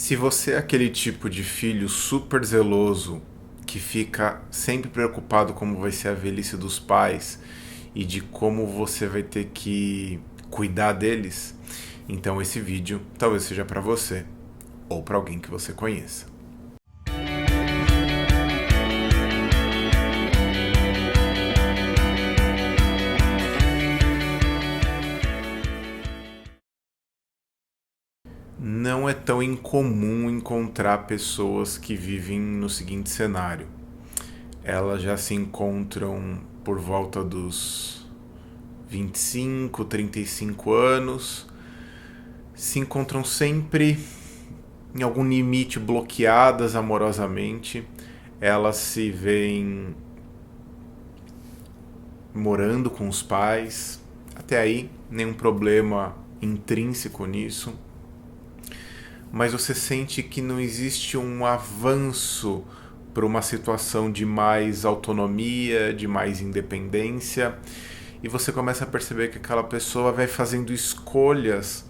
Se você é aquele tipo de filho super zeloso que fica sempre preocupado como vai ser a velhice dos pais e de como você vai ter que cuidar deles, então esse vídeo talvez seja para você ou para alguém que você conheça. Não é tão incomum encontrar pessoas que vivem no seguinte cenário. Elas já se encontram por volta dos 25, 35 anos, se encontram sempre em algum limite bloqueadas amorosamente, elas se veem morando com os pais, até aí nenhum problema intrínseco nisso, mas você sente que não existe um avanço para uma situação de mais autonomia, de mais independência, e você começa a perceber que aquela pessoa vai fazendo escolhas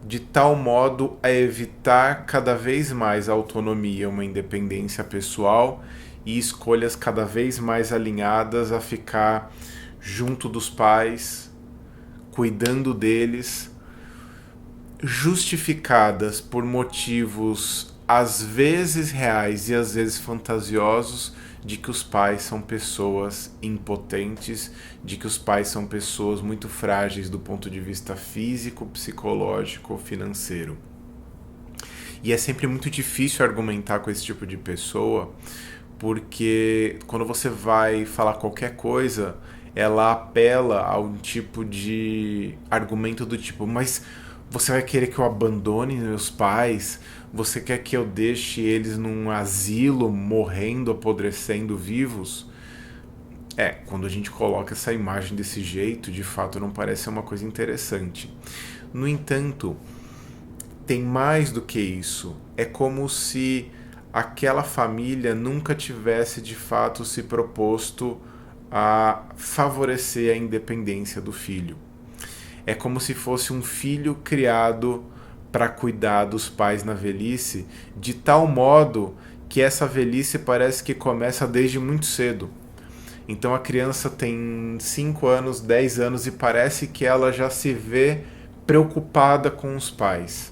de tal modo a evitar cada vez mais a autonomia, uma independência pessoal e escolhas cada vez mais alinhadas a ficar junto dos pais, cuidando deles, justificadas por motivos às vezes reais e às vezes fantasiosos de que os pais são pessoas impotentes, de que os pais são pessoas muito frágeis do ponto de vista físico, psicológico, financeiro. E é sempre muito difícil argumentar com esse tipo de pessoa, porque quando você vai falar qualquer coisa, ela apela a um tipo de argumento do tipo, mas você vai querer que eu abandone meus pais? Você quer que eu deixe eles num asilo, morrendo, apodrecendo, vivos? Quando a gente coloca essa imagem desse jeito, de fato não parece uma coisa interessante. No entanto, tem mais do que isso. É como se aquela família nunca tivesse de fato se proposto a favorecer a independência do filho. É como se fosse um filho criado para cuidar dos pais na velhice, de tal modo que essa velhice parece que começa desde muito cedo. Então a criança tem 5 anos, 10 anos e parece que ela já se vê preocupada com os pais.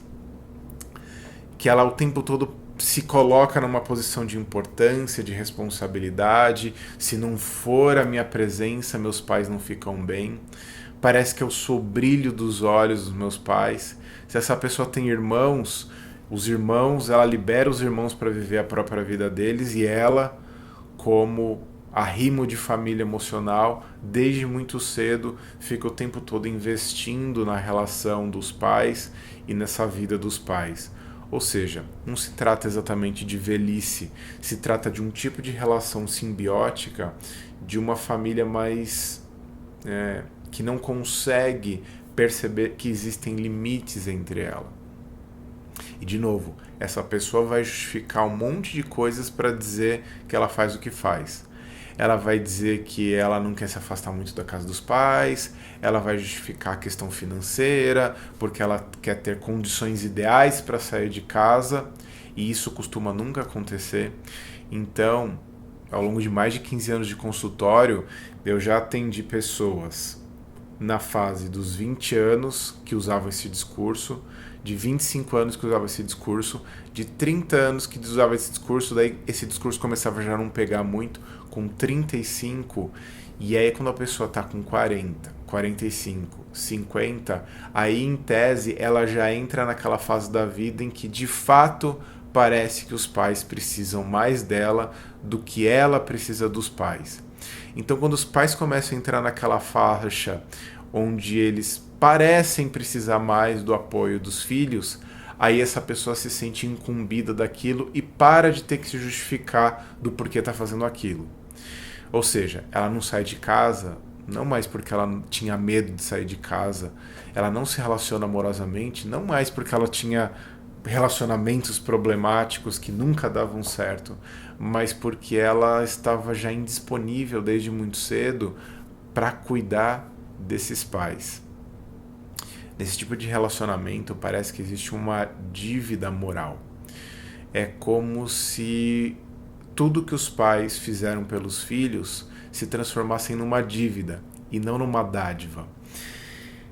Que ela o tempo todo se coloca numa posição de importância, de responsabilidade. Se não for a minha presença, meus pais não ficam bem. Parece que eu sou o brilho dos olhos dos meus pais. Se essa pessoa tem irmãos, os irmãos, ela libera os irmãos para viver a própria vida deles e ela, como arrimo de família emocional, desde muito cedo, fica o tempo todo investindo na relação dos pais e nessa vida dos pais. Ou seja, não se trata exatamente de velhice, se trata de um tipo de relação simbiótica de uma família mais que não consegue perceber que existem limites entre ela. E de novo, essa pessoa vai justificar um monte de coisas para dizer que ela faz o que faz. Ela vai dizer que ela não quer se afastar muito da casa dos pais, ela vai justificar a questão financeira, porque ela quer ter condições ideais para sair de casa, e isso costuma nunca acontecer. Então, ao longo de mais de 15 anos de consultório, eu já atendi pessoas na fase dos 20 anos que usavam esse discurso, de 25 anos que usavam esse discurso, de 30 anos que usavam esse discurso, daí esse discurso começava já a não pegar muito, com 35, e aí quando a pessoa está com 40, 45, 50, aí em tese ela já entra naquela fase da vida em que de fato parece que os pais precisam mais dela do que ela precisa dos pais. Então, quando os pais começam a entrar naquela faixa onde eles parecem precisar mais do apoio dos filhos, aí essa pessoa se sente incumbida daquilo e para de ter que se justificar do porquê está fazendo aquilo. Ou seja, ela não sai de casa, não mais porque ela tinha medo de sair de casa, ela não se relaciona amorosamente, não mais porque ela tinha relacionamentos problemáticos que nunca davam certo, mas porque ela estava já indisponível desde muito cedo para cuidar desses pais. Nesse tipo de relacionamento parece que existe uma dívida moral. É como se tudo que os pais fizeram pelos filhos se transformassem numa dívida e não numa dádiva.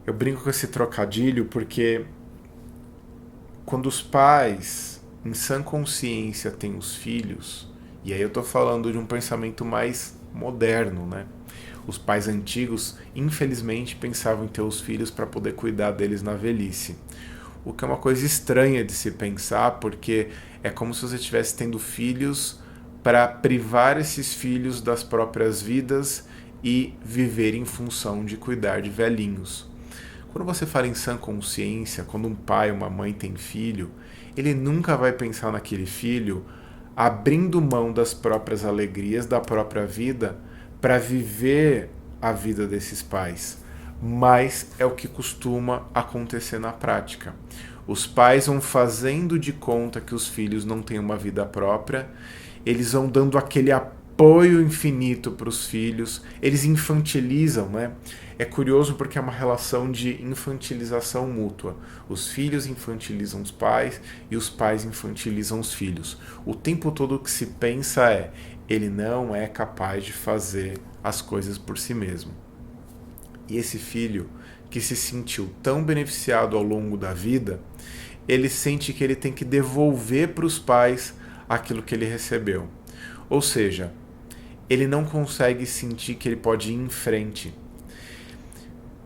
Eu brinco com esse trocadilho porque quando os pais, em sã consciência, têm os filhos, e aí eu estou falando de um pensamento mais moderno, né? Os pais antigos, infelizmente, pensavam em ter os filhos para poder cuidar deles na velhice. O que é uma coisa estranha de se pensar, porque é como se você estivesse tendo filhos para privar esses filhos das próprias vidas e viver em função de cuidar de velhinhos. Quando você fala em sã consciência, quando um pai ou uma mãe tem filho, ele nunca vai pensar naquele filho abrindo mão das próprias alegrias, da própria vida, para viver a vida desses pais. Mas é o que costuma acontecer na prática. Os pais vão fazendo de conta que os filhos não têm uma vida própria, eles vão dando aquele apoio infinito para os filhos, eles infantilizam, né? É curioso porque é uma relação de infantilização mútua. Os filhos infantilizam os pais e os pais infantilizam os filhos. O tempo todo o que se pensa é: ele não é capaz de fazer as coisas por si mesmo. E esse filho, que se sentiu tão beneficiado ao longo da vida, ele sente que ele tem que devolver para os pais aquilo que ele recebeu. Ou seja, ele não consegue sentir que ele pode ir em frente.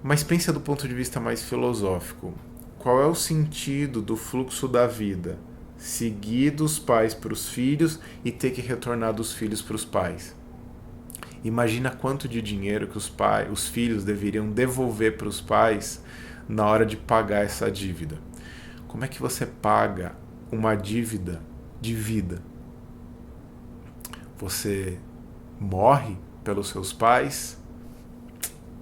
Mas pensa do ponto de vista mais filosófico. Qual é o sentido do fluxo da vida? Seguir dos pais para os filhos e ter que retornar dos filhos para os pais. Imagina quanto de dinheiro que os filhos deveriam devolver para os pais na hora de pagar essa dívida. Como é que você paga uma dívida de vida? Você morre pelos seus pais?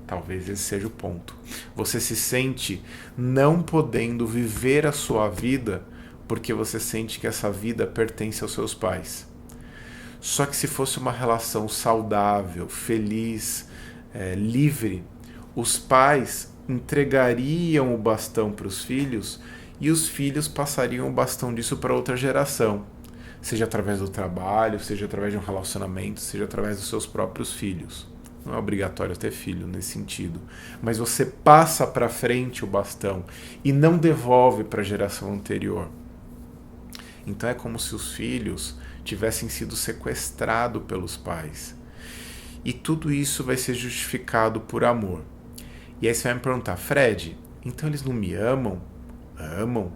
Talvez esse seja o ponto. Você se sente não podendo viver a sua vida porque você sente que essa vida pertence aos seus pais. Só que se fosse uma relação saudável, feliz, livre, os pais entregariam o bastão para os filhos e os filhos passariam o bastão disso para outra geração. Seja através do trabalho, seja através de um relacionamento, seja através dos seus próprios filhos. Não é obrigatório ter filho nesse sentido. Mas você passa para frente o bastão e não devolve para a geração anterior. Então é como se os filhos tivessem sido sequestrados pelos pais. E tudo isso vai ser justificado por amor. E aí você vai me perguntar: Fred, então eles não me amam? Amam.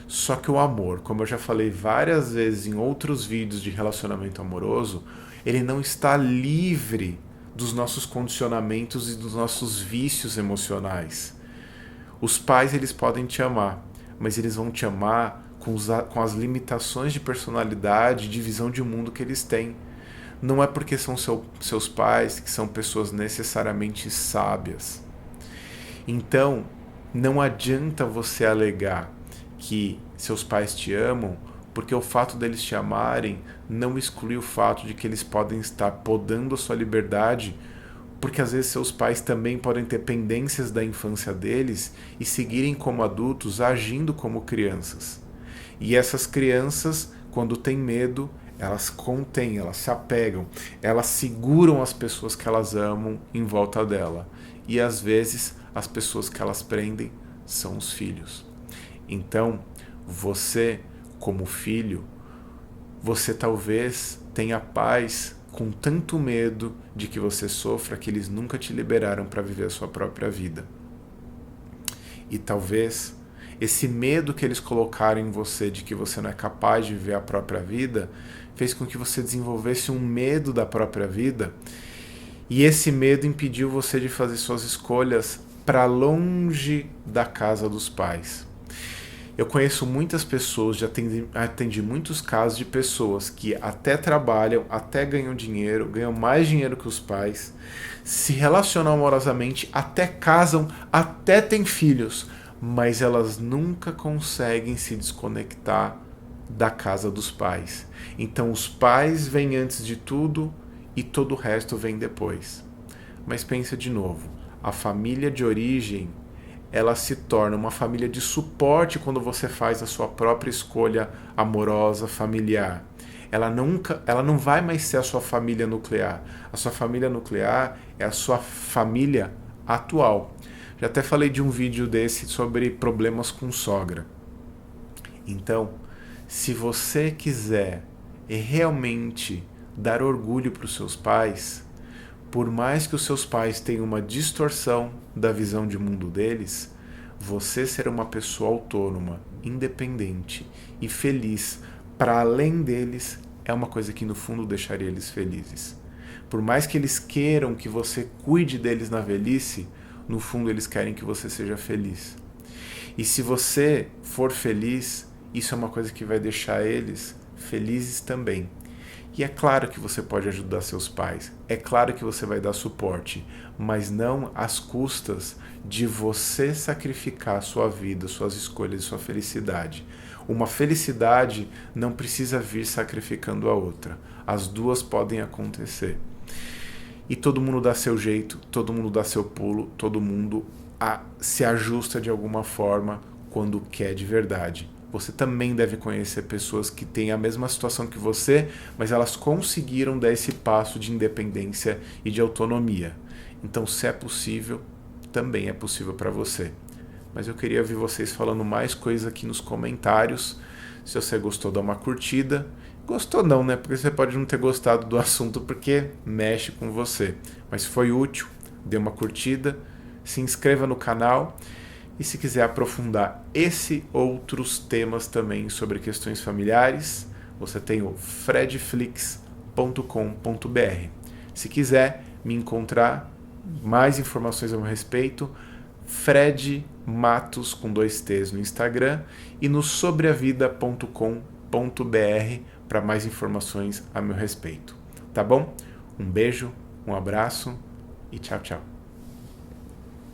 Só que o amor, como eu já falei várias vezes em outros vídeos de relacionamento amoroso, ele não está livre dos nossos condicionamentos e dos nossos vícios emocionais. Os pais, eles podem te amar, mas eles vão te amar com as limitações de personalidade, de visão de mundo que eles têm. Não é porque são seus pais que são pessoas necessariamente sábias. Então, não adianta você alegar que seus pais te amam, porque o fato deles te amarem não exclui o fato de que eles podem estar podando a sua liberdade, porque às vezes seus pais também podem ter pendências da infância deles e seguirem como adultos agindo como crianças. E essas crianças, quando têm medo, elas contêm, elas se apegam, elas seguram as pessoas que elas amam em volta dela. E às vezes as pessoas que elas prendem são os filhos. Então, você, como filho, você talvez tenha pais com tanto medo de que você sofra que eles nunca te liberaram para viver a sua própria vida. E talvez esse medo que eles colocaram em você de que você não é capaz de viver a própria vida fez com que você desenvolvesse um medo da própria vida, e esse medo impediu você de fazer suas escolhas para longe da casa dos pais. Eu conheço muitas pessoas, já atendi muitos casos de pessoas que até trabalham, até ganham dinheiro, ganham mais dinheiro que os pais, se relacionam amorosamente, até casam, até têm filhos, mas elas nunca conseguem se desconectar da casa dos pais. Então os pais vêm antes de tudo e todo o resto vem depois. Mas pensa de novo, a família de origem ela se torna uma família de suporte quando você faz a sua própria escolha amorosa, familiar. Ela não vai mais ser a sua família nuclear. A sua família nuclear é a sua família atual. Já até falei de um vídeo desse sobre problemas com sogra. Então, se você quiser realmente dar orgulho para os seus pais, por mais que os seus pais tenham uma distorção da visão de mundo deles, você ser uma pessoa autônoma, independente e feliz para além deles é uma coisa que no fundo deixaria eles felizes. Por mais que eles queiram que você cuide deles na velhice, no fundo eles querem que você seja feliz. E se você for feliz, isso é uma coisa que vai deixar eles felizes também. E é claro que você pode ajudar seus pais, é claro que você vai dar suporte, mas não às custas de você sacrificar sua vida, suas escolhas e sua felicidade. Uma felicidade não precisa vir sacrificando a outra. As duas podem acontecer. E todo mundo dá seu jeito, todo mundo dá seu pulo, todo mundo se ajusta de alguma forma quando quer de verdade. Você também deve conhecer pessoas que têm a mesma situação que você, mas elas conseguiram dar esse passo de independência e de autonomia. Então, se é possível, também é possível para você. Mas eu queria ver vocês falando mais coisas aqui nos comentários. Se você gostou, dá uma curtida. Gostou não, né? Porque você pode não ter gostado do assunto porque mexe com você. Mas se foi útil, dê uma curtida, se inscreva no canal. E se quiser aprofundar esse outros temas também sobre questões familiares, você tem o fredflix.com.br. Se quiser me encontrar, mais informações a meu respeito, Fred Matos com 2 T's no Instagram e no sobreavida.com.br para mais informações a meu respeito. Tá bom? Um beijo, um abraço e tchau, tchau.